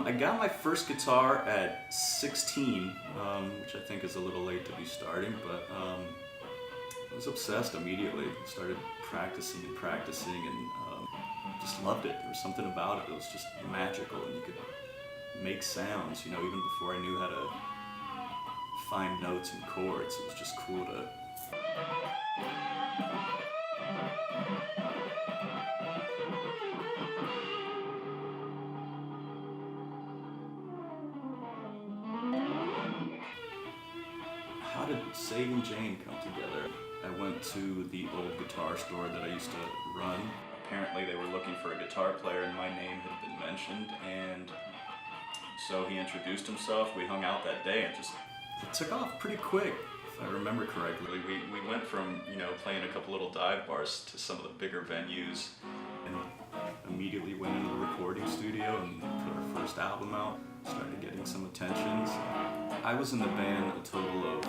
I got my first guitar at 16, which I think is a little late to be starting, but I was obsessed immediately. Started practicing and practicing and just loved it. There was something about it that was just magical, and you could make sounds, you know, even before I knew how to find notes and chords. It was just cool to... How did Saving Jane come together? I went to the old guitar store that I used to run. Apparently they were looking for a guitar player and my name had been mentioned, and so he introduced himself. We hung out that day and it took off pretty quick, if I remember correctly. We went from, you know, playing a couple little dive bars to some of the bigger venues, and immediately went into the recording studio and put our first album out. Started getting some attention. I was in the band a total of,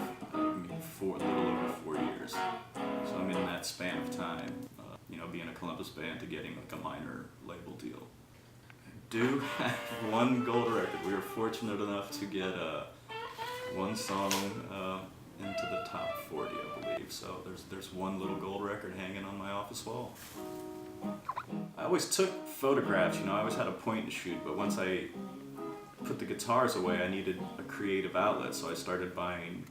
a little over 4 years. So I'm in that span of time, you know, being a Columbus band to getting like a minor label deal. I do have one gold record. We were fortunate enough to get one song into the top 40, I believe. So there's one little gold record hanging on my office wall. I always took photographs, you know, I always had a point and shoot, but once I put the guitars away, I needed a creative outlet, so I started buying,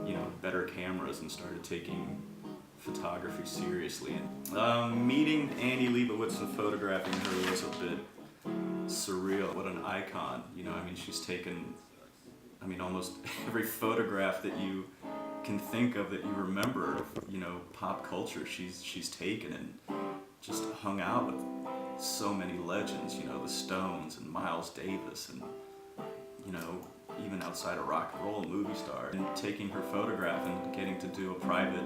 you know, better cameras and started taking photography seriously. And meeting Annie Leibovitz and photographing her was a bit surreal. What an icon, you know, I mean, she's taken, I mean, almost every photograph that you can think of that you remember, you know, pop culture, she's taken and just hung out with so many legends, you know, the Stones and Miles Davis and, you know, even outside of rock and roll, movie star. And taking her photograph and getting to do a private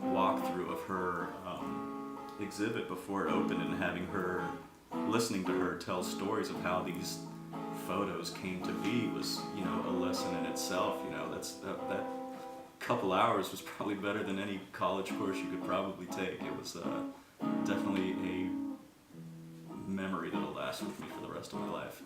walkthrough of her exhibit before it opened and having her, listening to her tell stories of how these photos came to be was, you know, a lesson in itself. You know, that couple hours was probably better than any college course you could probably take. It was definitely a memory that'll last with me for the rest of my life.